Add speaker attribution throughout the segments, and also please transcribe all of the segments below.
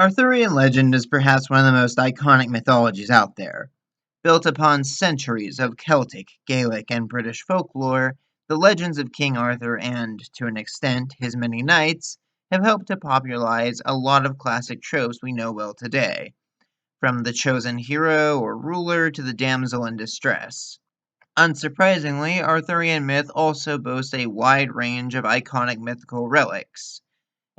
Speaker 1: Arthurian legend is perhaps one of the most iconic mythologies out there. Built upon centuries of Celtic, Gaelic, and British folklore, the legends of King Arthur and, to an extent, his many knights have helped to popularize a lot of classic tropes we know well today, from the chosen hero or ruler to the damsel in distress. Unsurprisingly, Arthurian myth also boasts a wide range of iconic mythical relics.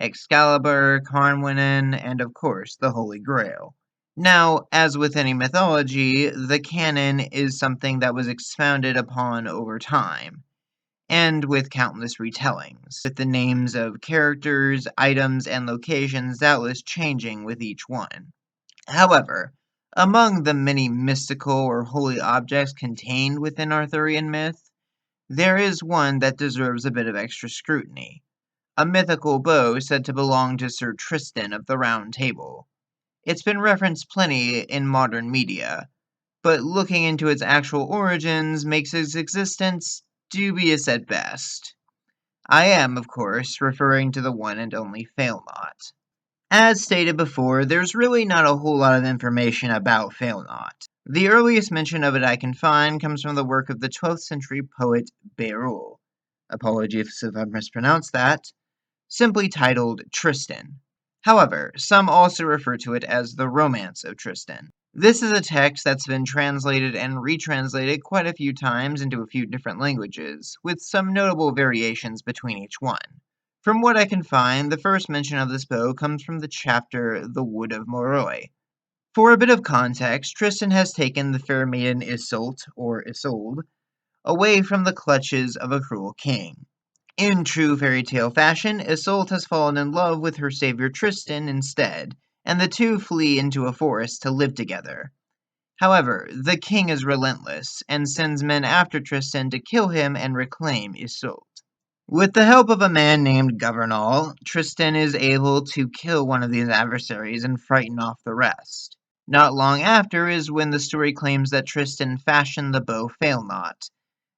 Speaker 1: Excalibur, Carnwanen, and of course, the Holy Grail. Now, as with any mythology, the canon is something that was expounded upon over time, and with countless retellings, with the names of characters, items, and locations doubtless changing with each one. However, among the many mystical or holy objects contained within Arthurian myth, there is one that deserves a bit of extra scrutiny. A mythical bow said to belong to Sir Tristan of the Round Table. It's been referenced plenty in modern media, but looking into its actual origins makes its existence dubious at best. I am, of course, referring to the one and only Failnaught. As stated before, there's really not a whole lot of information about Failnaught. The earliest mention of it I can find comes from the work of the 12th century poet Beowulf. Apologies if I mispronounced that, simply titled Tristan. However, some also refer to it as the Romance of Tristan. This is a text that's been translated and retranslated quite a few times into a few different languages, with some notable variations between each one. From what I can find, the first mention of this bow comes from the chapter The Wood of Moroi. For a bit of context, Tristan has taken the fair maiden Iseult, or Isolde, away from the clutches of a cruel king. In true fairy tale fashion, Isolde has fallen in love with her savior Tristan instead, and the two flee into a forest to live together. However, the king is relentless, and sends men after Tristan to kill him and reclaim Isolde. With the help of a man named Governal, Tristan is able to kill one of these adversaries and frighten off the rest. Not long after is when the story claims that Tristan fashioned the bow Failnaught,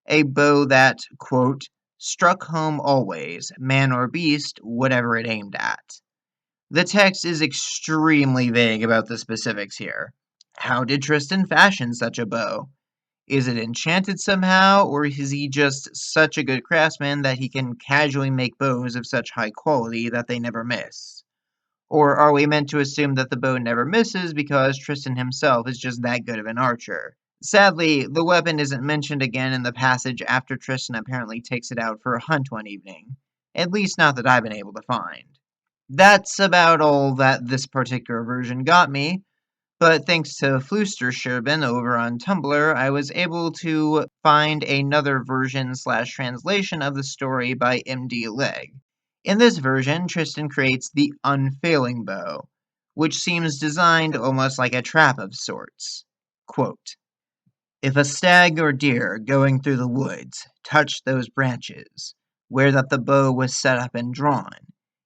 Speaker 1: a bow that, quote, struck home always, man or beast, whatever it aimed at. The text is extremely vague about the specifics here. How did Tristan fashion such a bow? Is it enchanted somehow, or is he just such a good craftsman that he can casually make bows of such high quality that they never miss? Or are we meant to assume that the bow never misses because Tristan himself is just that good of an archer? Sadly, the weapon isn't mentioned again in the passage after Tristan apparently takes it out for a hunt one evening. At least not that I've been able to find. That's about all that this particular version got me, but thanks to Flusterscherben over on Tumblr, I was able to find another version/translation of the story by MD Leg. In this version, Tristan creates the unfailing bow, which seems designed almost like a trap of sorts. Quote, if a stag or deer going through the woods touched those branches, where that the bow was set up and drawn,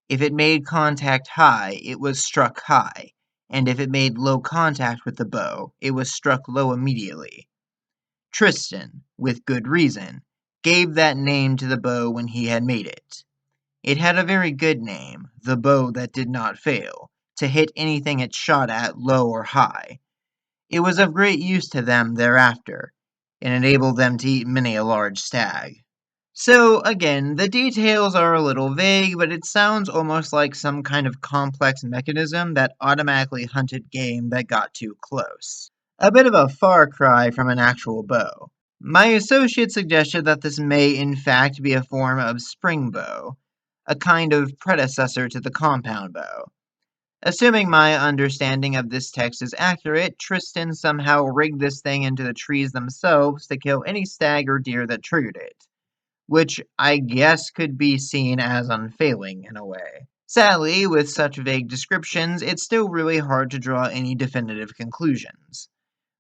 Speaker 1: if it made contact high, it was struck high, and if it made low contact with the bow, it was struck low immediately. Tristan, with good reason, gave that name to the bow when he had made it. It had a very good name, the bow that did not fail, to hit anything it shot at, low or high. It was of great use to them thereafter, and enabled them to eat many a large stag. So, again, the details are a little vague, but it sounds almost like some kind of complex mechanism that automatically hunted game that got too close. A bit of a far cry from an actual bow. My associate suggested that this may in fact be a form of spring bow, a kind of predecessor to the compound bow. Assuming my understanding of this text is accurate, Tristan somehow rigged this thing into the trees themselves to kill any stag or deer that triggered it, which I guess could be seen as unfailing in a way. Sadly, with such vague descriptions, it's still really hard to draw any definitive conclusions.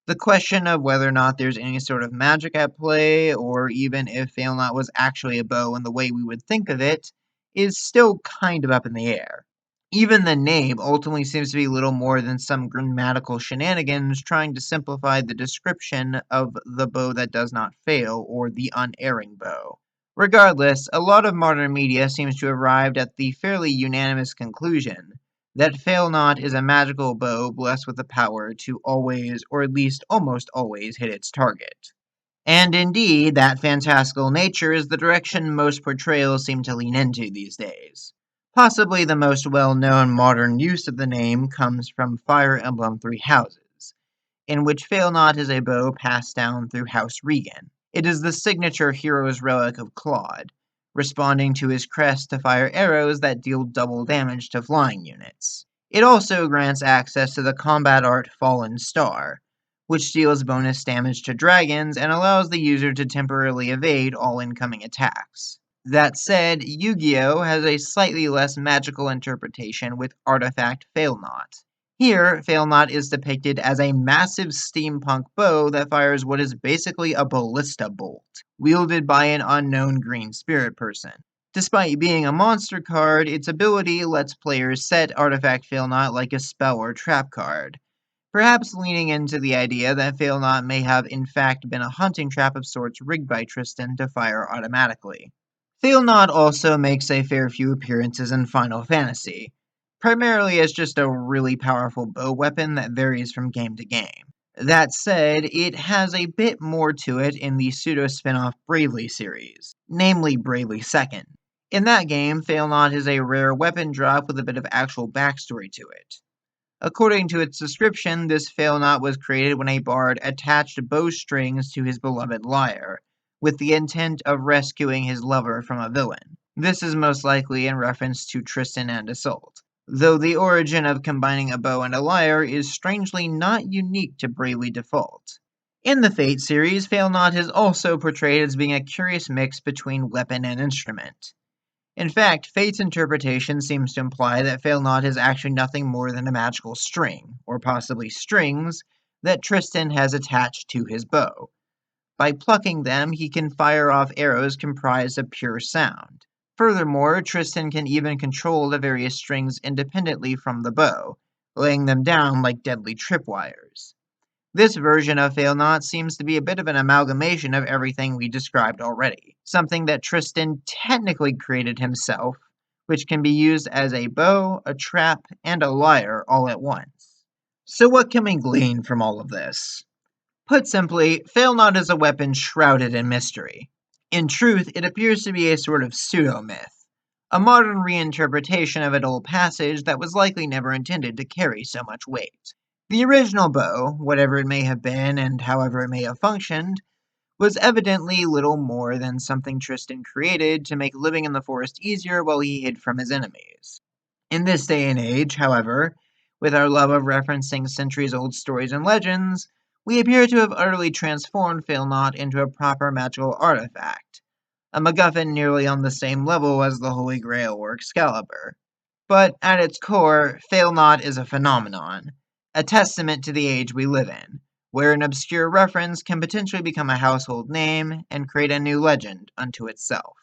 Speaker 1: The question of whether or not there's any sort of magic at play, or even if Failnaught was actually a bow in the way we would think of it, is still kind of up in the air. Even the name ultimately seems to be little more than some grammatical shenanigans trying to simplify the description of the bow that does not fail, or the unerring bow. Regardless, a lot of modern media seems to have arrived at the fairly unanimous conclusion that Failnaught is a magical bow blessed with the power to always, or at least almost always, hit its target. And indeed, that fantastical nature is the direction most portrayals seem to lean into these days. Possibly the most well-known modern use of the name comes from Fire Emblem Three Houses, in which Failnaught is a bow passed down through House Regan. It is the signature hero's relic of Claude, responding to his crest to fire arrows that deal double damage to flying units. It also grants access to the combat art Fallen Star, which deals bonus damage to dragons and allows the user to temporarily evade all incoming attacks. That said, Yu-Gi-Oh! Has a slightly less magical interpretation with Artifact Failnaught. Here, Failnaught is depicted as a massive steampunk bow that fires what is basically a ballista bolt, wielded by an unknown green spirit person. Despite being a monster card, its ability lets players set Artifact Failnaught like a spell or trap card, perhaps leaning into the idea that Failnaught may have in fact been a hunting trap of sorts rigged by Tristan to fire automatically. Failnaught also makes a fair few appearances in Final Fantasy, primarily as just a really powerful bow weapon that varies from game to game. That said, it has a bit more to it in the pseudo-spin-off Bravely series, namely Bravely 2nd. In that game, Failnaught is a rare weapon drop with a bit of actual backstory to it. According to its description, this Failnaught was created when a bard attached bowstrings to his beloved lyre, with the intent of rescuing his lover from a villain. This is most likely in reference to Tristan and Isolde, though the origin of combining a bow and a lyre is strangely not unique to Bravely Default. In the Fate series, Failnaught is also portrayed as being a curious mix between weapon and instrument. In fact, Fate's interpretation seems to imply that Failnaught is actually nothing more than a magical string, or possibly strings, that Tristan has attached to his bow. By plucking them, he can fire off arrows comprised of pure sound. Furthermore, Tristan can even control the various strings independently from the bow, laying them down like deadly tripwires. This version of Failnaught seems to be a bit of an amalgamation of everything we described already, something that Tristan technically created himself, which can be used as a bow, a trap, and a lyre all at once. So what can we glean from all of this? Put simply, Failnaught is a weapon shrouded in mystery. In truth, it appears to be a sort of pseudo-myth, a modern reinterpretation of an old passage that was likely never intended to carry so much weight. The original bow, whatever it may have been and however it may have functioned, was evidently little more than something Tristan created to make living in the forest easier while he hid from his enemies. In this day and age, however, with our love of referencing centuries-old stories and legends, we appear to have utterly transformed Failnaught into a proper magical artifact, a MacGuffin nearly on the same level as the Holy Grail or Excalibur. But at its core, Failnaught is a phenomenon, a testament to the age we live in, where an obscure reference can potentially become a household name and create a new legend unto itself.